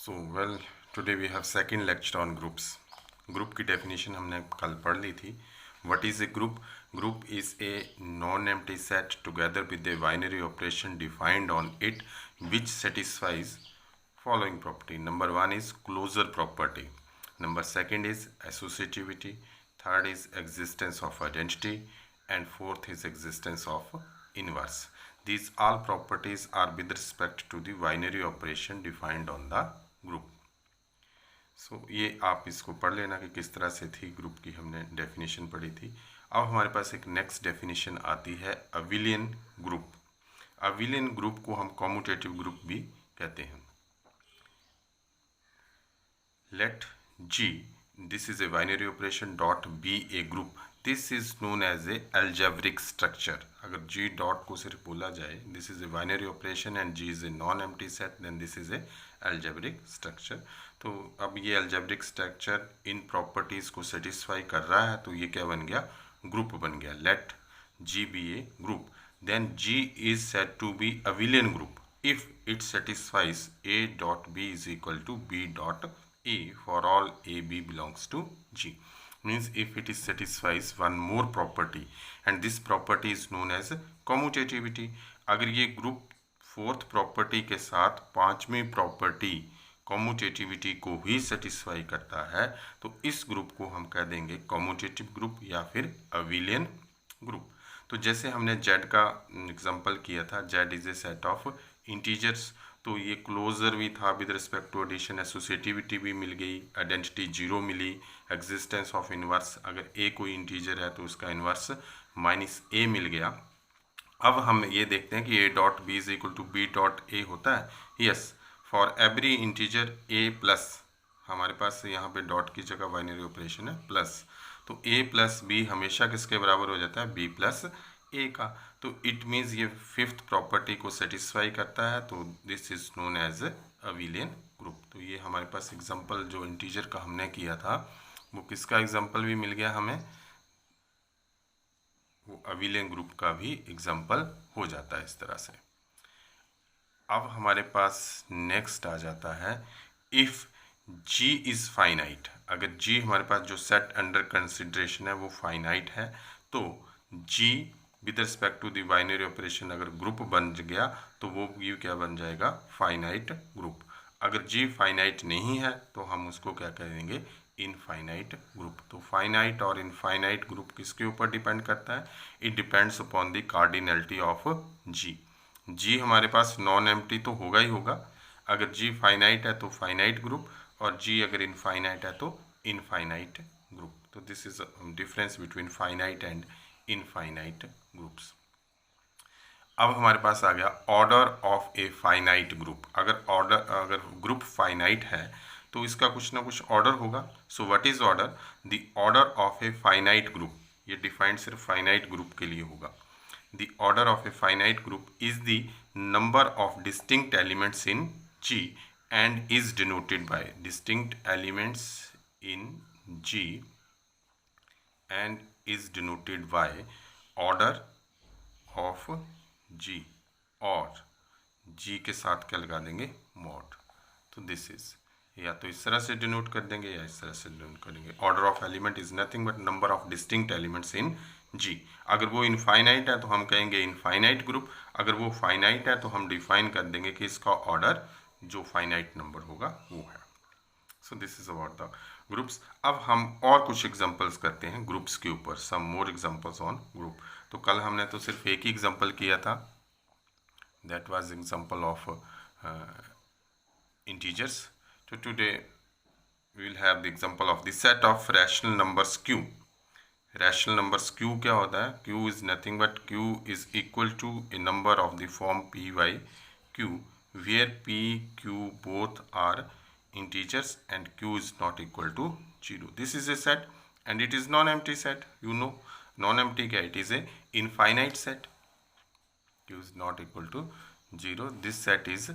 Well, today we have second lecture on groups. Group की definition हमने कल पढ़ ली थी. What is a group? Group is a non-empty set together with a binary operation defined on it which satisfies following property. Number one is closure property. Number second is associativity. Third is existence of identity. And fourth is existence of inverse. These all properties are with respect to the binary operation defined on the group. ये आप इसको पढ़ लेना कि किस तरह से थी ग्रुप की हमने डेफिनेशन पढ़ी थी. अब हमारे पास एक नेक्स्ट डेफिनेशन आती है अविलियन ग्रुप. अविलियन ग्रुप को हम कॉम्यूटेटिव ग्रुप भी कहते हैं. Let G, this is a binary operation, dot be a group. This is known as a algebraic structure. अगर G dot को सिर्फ बोला जाए, this is a binary operation and G is a non-empty set, then this is a algebraic structure. तो अब ये algebraic structure इन properties को satisfy कर रहा है, तो ये क्या बन गया? ग्रुप बन गया. Let G be a group. Then G is said to be abelian group if it satisfies A dot B is equal to B dot A for all A B belongs to G. Means if it is satisfies one more property and this property is known as commutativity. अगर ये group fourth property के साथ पांचवी property कॉम्यूटेटिविटी को भी satisfy करता है तो इस ग्रुप को हम कह देंगे कॉम्यूटेटिव ग्रुप या फिर अविलियन ग्रुप. तो जैसे हमने Z का एग्जांपल किया था, Z is a set of integers, तो ये क्लोजर भी था with respect to addition, associativity भी मिल गई, आइडेंटिटी जीरो मिली, एग्जिस्टेंस ऑफ इनवर्स, अगर ए कोई इंटीजर है तो उसका इनवर्स -a मिल गया. अब हम ये देखते हैं कि a dot B is equal to B dot A होता है. Yes, for every integer a plus, हमारे पास यहाँ पे डॉट की जगह बाइनरी ऑपरेशन है प्लस, तो a प्लस बी हमेशा किसके बराबर हो जाता है? b प्लस ए का. तो इट मीन्स ये फिफ्थ प्रॉपर्टी को सेटिस्फाई करता है, तो this is known as abelian group. तो ये हमारे पास एग्जांपल जो इंटीजर का हमने किया था वो किसका एग्जांपल भी मिल गया हमें? वो अविलियन ग्रुप का भी एग्जांपल हो जाता है इस तरह से. अब हमारे पास नेक्स्ट आ जाता है इफ G इज फाइनाइट. अगर G हमारे पास जो सेट अंडर कंसिडरेशन है वो फाइनाइट है तो G with respect to the binary operation अगर ग्रुप बन गया तो वो ये क्या बन जाएगा? Finite group. अगर G फाइनाइट नहीं है तो हम उसको क्या कहेंगे? Infinite group. तो फाइनाइट और इनफाइनाइट ग्रुप किसके ऊपर डिपेंड करता है? It depends upon the cardinality of G. G हमारे पास नॉन एम्प्टी तो होगा ही होगा. अगर G फाइनाइट है तो फाइनाइट ग्रुप और G अगर इनफाइनाइट है तो इनफाइनाइट ग्रुप. तो this is difference between finite and infinite groups. अब हमारे पास आ गया order of a finite group. अगर ग्रुप फाइनाइट है तो इसका कुछ ना कुछ ऑर्डर होगा. So what is order? The order of a finite group. ये डिफाइंड सिर्फ फाइनाइट ग्रुप के लिए होगा. The order of a finite group is the number of distinct elements in G and is denoted by distinct elements in G and is denoted by order of G और G के साथ क्या लगा देंगे? Mod. तो this is या तो इस तरह से डिनोट कर देंगे या इस तरह से डिनोट करेंगे. Order of element is nothing but number of distinct elements in G. अगर वो इनफाइनाइट है तो हम कहेंगे इनफाइनाइट ग्रुप. अगर वो फाइनाइट है तो हम डिफाइन कर देंगे कि इसका ऑर्डर जो फाइनाइट नंबर होगा वो है. सो this is about the groups. अब हम और कुछ एग्जांपल्स करते हैं ग्रुप्स के ऊपर. सम मोर एग्जांपल्स ऑन ग्रुप. तो कल हमने तो सिर्फ एक ही एग्जांपल किया था, that was example of integers. तो today we will have the example of the set of rational numbers Q. Rational numbers Q क्या होता है? Q is nothing but Q is equal to a number of the form P by Q where P, Q both are integers and Q is not equal to 0. This is a set and it is non-empty set. You know non-empty क्या? It is a infinite set. Q is not equal to 0. This set is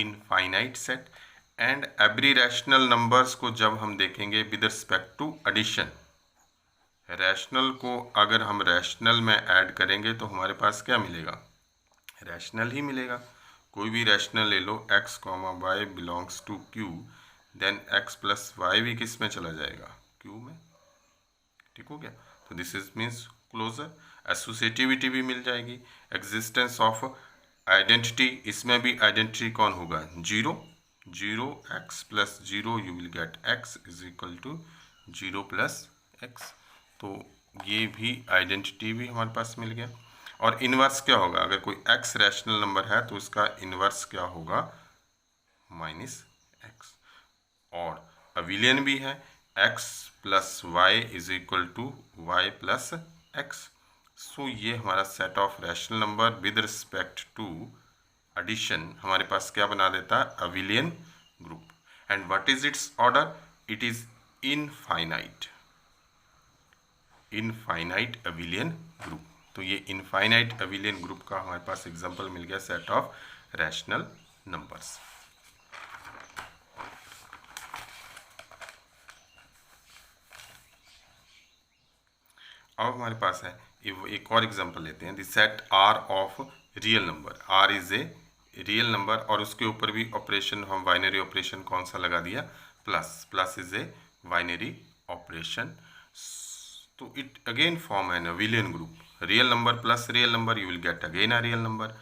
infinite set and every rational numbers को जब हम देखेंगे with respect to addition, rational को अगर हम rational में add करेंगे तो हमारे पास क्या मिलेगा? रैशनल ही मिलेगा. कोई भी रैशनल ले लो x comma Y belongs to q, then x plus Y भी किस में चला जाएगा, q में। ठीक हो गया। तो this is means closure. Associativity भी मिल जाएगी। एग्जिस्टेंस ऑफ आइडेंटिटी, इसमें भी आइडेंटिटी कौन होगा, zero. Zero X plus zero, you will get x is equal to zero plus X. तो ये भी आइडेंटिटी भी हमारे पास मिल गया। और इनवर्स क्या होगा, अगर कोई x रैशनल नंबर है तो उसका इनवर्स क्या होगा, माइनस एक्स। और अविलियन भी है, x plus Y is equal to Y plus X. So ये हमारा set of rational number with respect to addition हमारे पास क्या बना देता है, abelian group. And what is its order, it is infinite, infinite abelian group. तो ये इनफाइनाइट अविलियन ग्रुप का हमारे पास एग्जांपल मिल गया, सेट ऑफ रैशनल नंबर्स। अब हमारे पास है एक और एग्जांपल लेते हैं, the set R of real number. R is a real number और उसके ऊपर भी ऑपरेशन, हम बाइनरी ऑपरेशन कौन सा लगा दिया, plus. Plus is a binary operation. तो it again form an abelian group. Real number plus real number, you will get again a real number.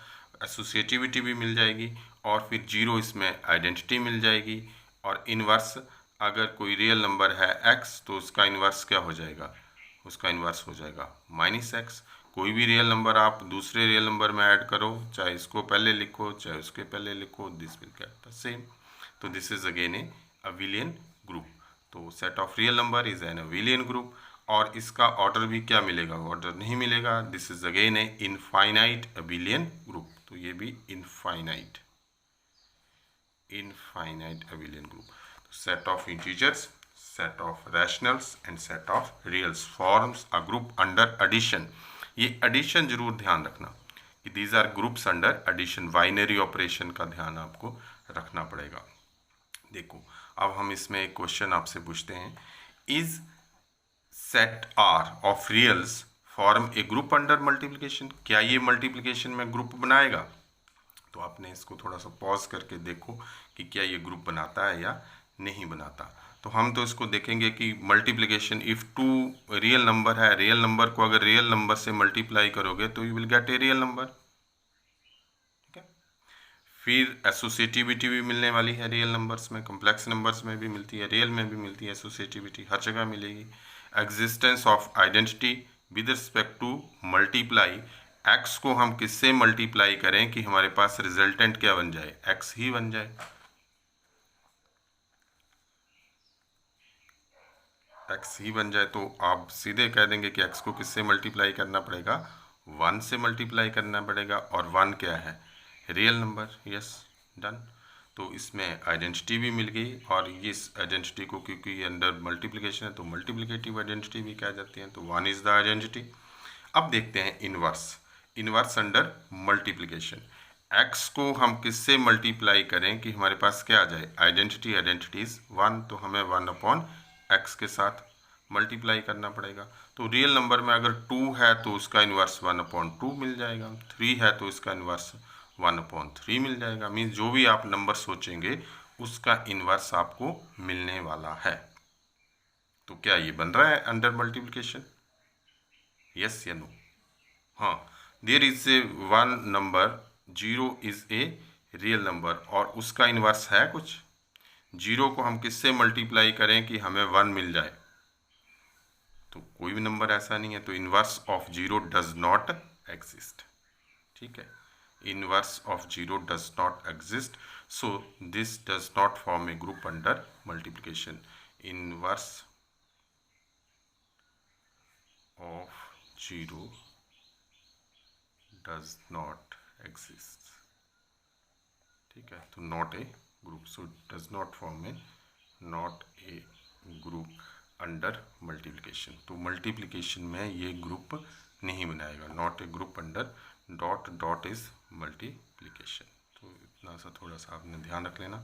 Associativity भी मिल जाएगी और फिर जीरो इसमें आइडेंटिटी मिल जाएगी। और इनवर्स, अगर कोई रियल नंबर है x तो उसका इनवर्स क्या हो जाएगा, उसका इन्वर्स हो जाएगा माइनस एक्स। कोई भी रियल नंबर आप दूसरे रियल नंबर में ऐड करो, चाहे इसको पहले लिखो चाहे उसके पहले लिखो, this will get the same. तो this is again a abelian group. तो set of real number is an abelian group. और इसका ऑर्डर भी क्या मिलेगा, ऑर्डर नहीं मिलेगा। This is again a infinite abelian group. तो ये भी infinite, infinite abelian group. Set of integers, set of rationals and set of reals forms a group under addition। ये addition जरूर ध्यान रखना कि these are groups under addition, binary operation का ध्यान आपको रखना पड़ेगा। देखो अब हम इसमें एक क्वेश्चन आपसे पूछते हैं, is set R of reals form a group under multiplication. क्या ये मल्टीप्लिकेशन में ग्रुप बनाएगा? तो आपने इसको थोड़ा सा पॉज करके देखो कि क्या ये ग्रुप बनाता है या नहीं बनाता। तो हम तो इसको देखेंगे कि multiplication, if two real number है, रियल नंबर को अगर रियल नंबर से मल्टीप्लाई करोगे तो you will gate A real number. ठीक है। फिर एसोसिएटिविटी भी मिलने वाली है रियल नंबर्स में, कॉम्प्लेक्स नंबर्स में भी मिलती है, रियल में भी मिलती है एसोसिएटिविटी, हर जगह मिलेगी। Existence of identity with respect to multiply, x को हम किससे मल्टीप्लाई करें कि हमारे पास रिजल्टेंट क्या बन जाए, एक्स ही बन जाए। एक्स ही बन जाए तो आप सीधे कह देंगे कि एक्स को किससे मल्टीप्लाई करना पड़ेगा, 1 से मल्टीप्लाई करना पड़ेगा। और 1 क्या है, रियल नंबर। Yes, done. तो इसमें आइडेंटिटी भी मिल गई और इस आइडेंटिटी को क्योंकि अंडर मल्टीप्लिकेशन है तो मल्टीप्लिकेटिव आइडेंटिटी भी कह जाती है। तो 1 इज द आइडेंटिटी। अब देखते हैं inverse. Inverse under multiplication, x को हम किससे मल्टीप्लाई करें कि हमारे पास क्या आ जाए, आइडेंटिटी। आइडेंटिटी इज 1, तो हमें 1 अपॉन एक्स के साथ मल्टीप्लाई करना पड़ेगा। तो रियल नंबर में अगर 2 है तो उसका इन्वर्स 1/2 मिल जाएगा, 3 है तो इसका इन्वर्स 1/3 मिल जाएगा। मीन्स जो भी आप नंबर सोचेंगे उसका इन्वर्स आपको मिलने वाला है। तो क्या ये बन रहा है अंडर मल्टीप्लिकेशन, यस या नो? हाँ, there is a one number, 0 is a real number और उसका इन्वर्स है कुछ। 0 को हम किससे मल्टीप्लाई करें कि हमें 1 मिल जाए, तो कोई भी नंबर ऐसा नहीं है। तो inverse of 0 does not exist. ठीक है, inverse of 0 does not exist, so this does not form a group under multiplication. Inverse of 0 does not exist. ठीक है, तो not a group, so does not form A, not a group under multiplication. तो multiplication में ये group नहीं बनाएगा, not a group under dot dot is multiplication. तो इतना सा थोड़ा सा आपने ध्यान रख लेना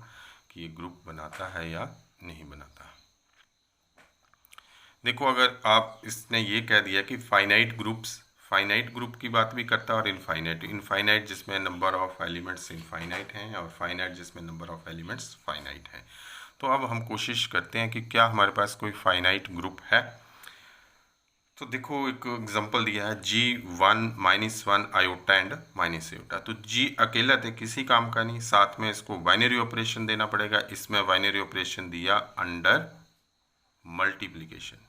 कि ये ग्रुप बनाता है या नहीं बनाता। देखो अगर आप इसने ये कह दिया कि फाइनाइट ग्रुप्स फाइनाइट ग्रुप की बात भी करता है और इनफाइनाइट। इनफाइनाइट जिसमें नंबर ऑफ एलिमेंट्स इनफाइनाइट हैं और फाइनाइट जिसमें नंबर ऑफ एलिमेंट्स फाइनाइट हैं। तो अब हम कोशिश करते हैं कि क्या हमारे पास कोई फाइनाइट ग्रुप है। तो देखो एक एग्जांपल दिया है G1 - iota and minus iota. तो G अकेला तो किसी काम का नहीं, साथ में इसको बाइनरी ऑपरेशन देना पड़ेगा। इसमें बाइनरी ऑपरेशन दिया अंडर मल्टीप्लिकेशन,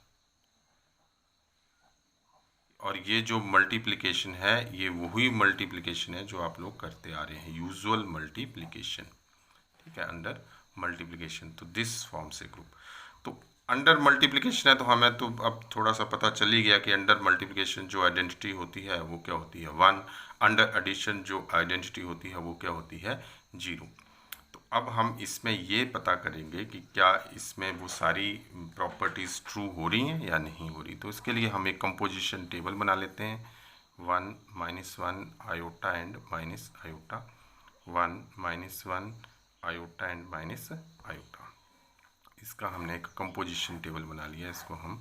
और ये जो मल्टीप्लिकेशन है ये वही मल्टीप्लिकेशन है जो आप लोग करते आ रहे हैं, यूजुअल मल्टीप्लिकेशन, ठीक है, अंडर मल्टीप्लिकेशन। तो दिस फॉर्म से ग्रुप, तो अंडर मल्टीप्लिकेशन है तो हमें तो अब थोड़ा सा पता चल ही गया कि अंडर मल्टीप्लिकेशन जो आइडेंटिटी होती है वो क्या होती है 1, अंडर एडिशन जो आइडेंटिटी होती है वो क्या होती है 0। तो अब हम इसमें ये पता करेंगे कि क्या इसमें वो सारी प्रॉपर्टीज़ ट्रू हो रही हैं या नहीं हो रही। तो इसके लिए हम एक कंपोजिशन टेबल बना लेते हैं, 1 - 1 iota and minus iota, 1 - 1 iota and minus iota. इसका हमने एक कंपोजिशन टेबल बना लिया, इसको हम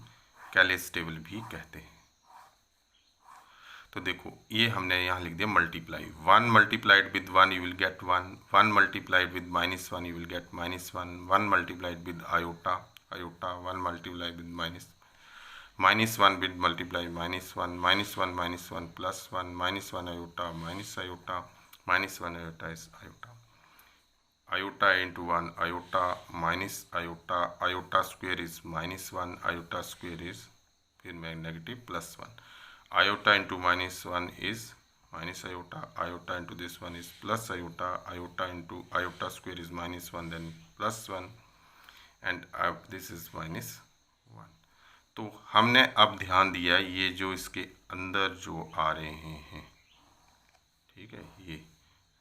कैलेस टेबल भी कहते हैं। तो देखो ये हमने यहाँ लिख दिया multiply, 1 multiplied with 1 you will gate 1, 1 multiplied with -1 you will gate -1, 1 multiplied with iota iota, 1 multiplied with -1 with multiply -1, -1 +1 -1 iota minus iota, -1 iota is iota, iota into 1 iota minus iota, iota square is -1, iota square is फिर मैं negative +1, iota into -1 is minus iota, iota into this one is plus iota, iota into iota square is -1 then +1 and अब this is -1। तो हमने अब ध्यान दिया ये जो इसके अंदर जो आ रहे हैं, ठीक है, ये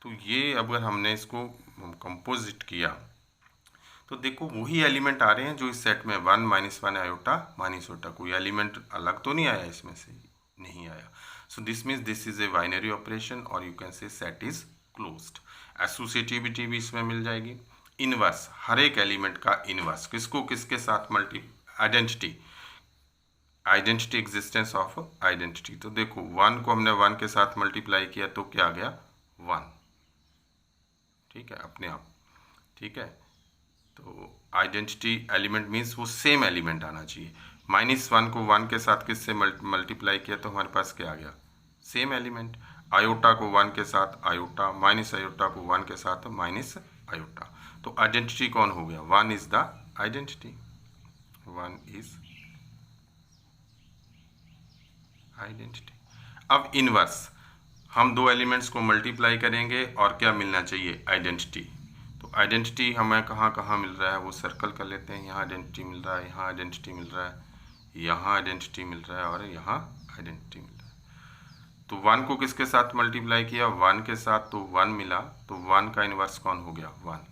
तो ये अगर हमने इसको कंपोजिट किया तो देखो वही एलिमेंट आ रहे हैं जो इस सेट में 1 - 1 आयोटा माइनस आयोटा, कोई एलिमेंट अलग तो नहीं आया, इसमें से नहीं आया। So this means this is a binary operation और you can say set is closed. Associativity भी इसमें मिल जाएगी। इनवर्स, हर एक एलिमेंट का इनवर्स किसको किसके साथ identity, identity existence of identity. तो देखो 1 को हमने 1 के साथ मल्टीप्लाई किया तो क्या आ गया 1, ठीक है, अपने आप, ठीक है। तो आइडेंटिटी एलिमेंट मीन्स वो सेम एलिमेंट आना चाहिए। -1 को 1 के साथ किससे मल्टीप्लाई किया तो हमारे पास क्या आ गया सेम एलिमेंट। आयोटा को 1 के साथ आयोटा, माइनस आयोटा को 1 के साथ माइनस आयोटा, तो आइडेंटिटी कौन हो गया 1 is the identity, 1 is identity. अब इनवर्स, हम दो एलिमेंट्स को मल्टीप्लाई करेंगे और क्या मिलना चाहिए आइडेंटिटी। तो आइडेंटिटी हमें कहाँ कहाँ मिल रहा है वो सर्कल कर लेते हैं। यहाँ आइडेंटिटी मिल रहा है, यहाँ आइडेंटिटी मिल रहा है, यहाँ आइडेंटिटी मिल रहा है और यहाँ आइडेंटिटी मिल रहा है। तो 1 को किसके साथ मल्टीप्लाई किया 1 के साथ, तो 1 मिला, तो 1 का इनवर्स कौन हो गया 1।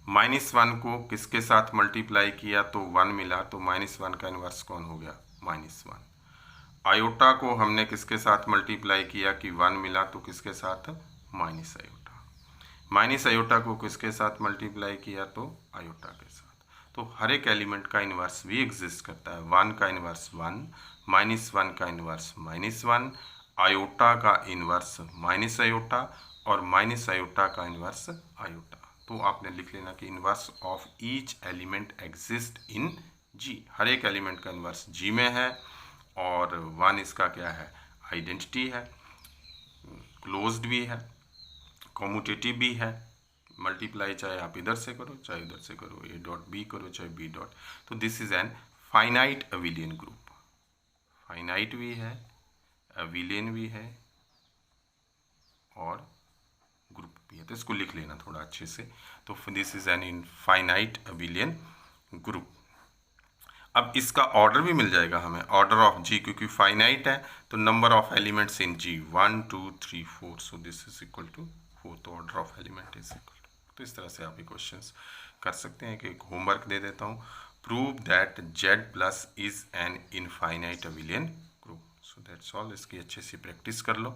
-1 को किसके साथ मल्टीप्लाई किया तो 1 मिला, तो -1 का इनवर्स कौन हो गया -1। आयोटा को हमने किसके साथ मल्टीप्लाई किया कि 1 मिला, तो किसके साथ माइनस आयोटा। माइनस आयोटा को किसके साथ मल्टीप्लाई किया तो आयोटा के साथ। तो हर एक एलिमेंट का इनवर्स भी एग्जिस्ट करता है। 1 का इनवर्स 1, -1 का इनवर्स -1, आयोटा का इनवर्स माइनस आयोटा और माइनस आयोटा का इनवर्स आयोटा। तो आपने लिख लेना कि inverse of each element exist in G. हर एक एलिमेंट का इनवर्स जी में है और 1 इसका क्या है आइडेंटिटी है, क्लोज्ड भी है, कॉम्यूटेटिव भी है। मल्टीप्लाई चाहे आप इधर से करो चाहे उधर से करो, ए डॉट बी करो चाहे बी डॉट। तो this is an finite abelian group. Finite भी है, अविलियन भी है और ग्रुप भी है। तो इसको लिख लेना थोड़ा अच्छे से। तो this is an infinite abelian group. अब इसका ऑर्डर भी मिल जाएगा हमें, ऑर्डर ऑफ जी, क्योंकि फाइनाइट है तो number of elements in G 1 2 3 4, so this is equal to 4, तो order of element is equal to. तो इस तरह से आप ये क्वेश्चंस कर सकते हैं। कि एक होमवर्क दे देता हूँ, prove that Z+ is an infinite abelian group. So that's all. इसकी अच्छे से प्रैक्टिस कर लो।